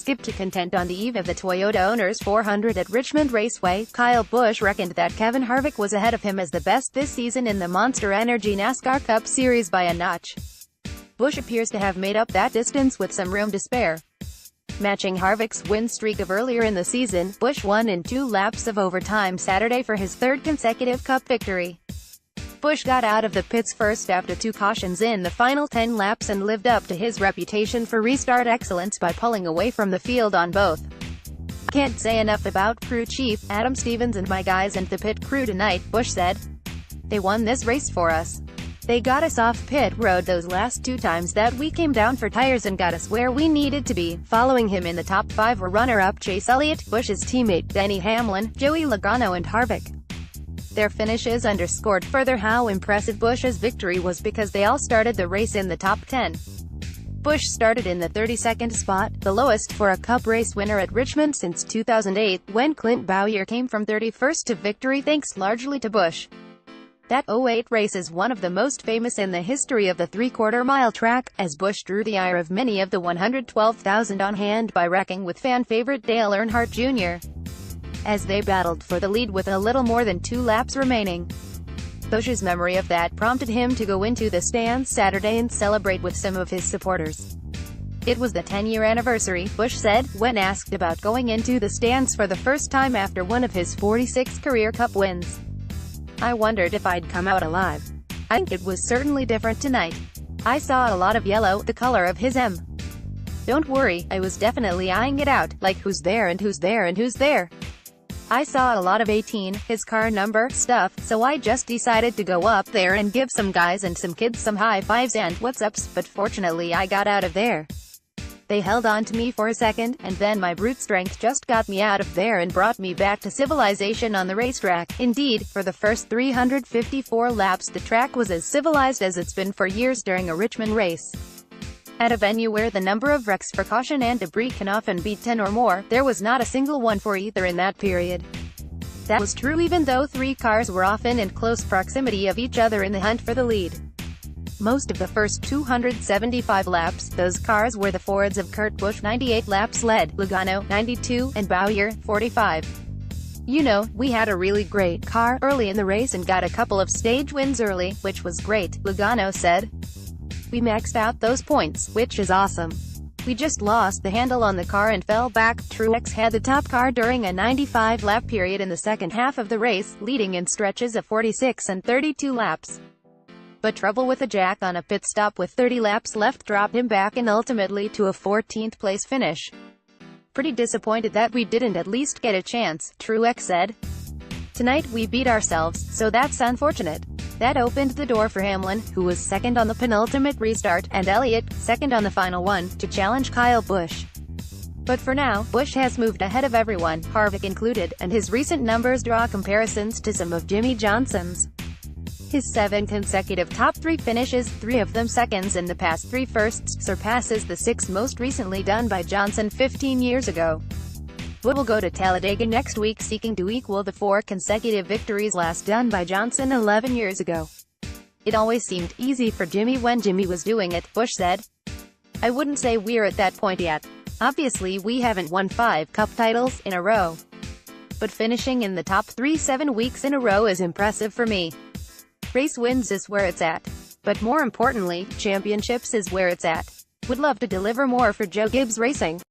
skipped to content on the eve of the Toyota Owners 400 at Richmond Raceway. Kyle Busch reckoned that Kevin Harvick was ahead of him as the best this season in the Monster Energy NASCAR Cup Series by a notch. Busch appears to have made up that distance with some room to spare. Matching Harvick's win streak of earlier in the season, Busch won in 2 laps of overtime Saturday for his 3rd consecutive Cup victory. Busch got out of the pits first after 2 cautions in the final 10 laps and lived up to his reputation for restart excellence by pulling away from the field on both. "Can't say enough about crew chief Adam Stevens and my guys and the pit crew tonight," Busch said. "They won this race for us. They got us off pit road those last 2 times that we came down for tires and got us where we needed to be." Following him in the top 5 were runner-up Chase Elliott, Busch's teammate Denny Hamlin, Joey Logano and Harvick. Their finishes underscored further how impressive Busch's victory was because they all started the race in the top 10. Busch started in the 32nd spot, the lowest for a Cup race winner at Richmond since 2008, when Clint Bowyer came from 31st to victory thanks largely to Busch. That '08 race is one of the most famous in the history of the 3/4-mile track, as Busch drew the ire of many of the 112,000 on hand by wrecking with fan favorite Dale Earnhardt Jr. as they battled for the lead with a little more than 2 laps remaining. Busch's memory of that prompted him to go into the stands Saturday and celebrate with some of his supporters. "It was the 10-year anniversary," Busch said, when asked about going into the stands for the first time after one of his 46 career Cup wins. "I wondered if I'd come out alive. I think it was certainly different tonight. I saw a lot of yellow, the color of his M. Don't worry, I was definitely eyeing it out, like who's there and who's there and who's there. I saw a lot of 18, his car number, stuff, so I just decided to go up there and give some guys and some kids some high fives and what's ups, but fortunately I got out of there. They held on to me for a second, and then my brute strength just got me out of there and brought me back to civilization on the racetrack." Indeed, for the first 354 laps the track was as civilized as it's been for years during a Richmond race. At a venue where the number of wrecks for caution and debris can often be 10 or more, there was not a single one for either in that period. That was true even though 3 cars were often in close proximity of each other in the hunt for the lead. Most of the first 275 laps, those cars were the Fords of Kurt Busch. 98 laps led, Logano, 92, and Bowyer, 45. "You know, we had a really great car early in the race and got a couple of stage wins early, which was great," Logano said. "We maxed out those points, which is awesome. We just lost the handle on the car and fell back." Truex had the top car during a 95-lap period in the second half of the race, leading in stretches of 46 and 32 laps. But trouble with a jack on a pit stop with 30 laps left dropped him back and ultimately to a 14th place finish. "Pretty disappointed that we didn't at least get a chance," Truex said. "Tonight we beat ourselves, so that's unfortunate." That opened the door for Hamlin, who was second on the penultimate restart, and Elliott, second on the final one, to challenge Kyle Busch. But for now, Busch has moved ahead of everyone, Harvick included, and his recent numbers draw comparisons to some of Jimmy Johnson's. His 7 consecutive top 3 finishes, 3 of them seconds in the past 3 firsts, surpasses the 6 most recently done by Johnson 15 years ago. Busch will go to Talladega next week seeking to equal the 4 consecutive victories last done by Johnson 11 years ago. "It always seemed easy for Jimmy when Jimmy was doing it," Busch said. "I wouldn't say we're at that point yet. Obviously we haven't won 5 Cup titles in a row. But finishing in the top 3 7 weeks in a row is impressive for me. Race wins is where it's at. But more importantly, championships is where it's at. Would love to deliver more for Joe Gibbs Racing."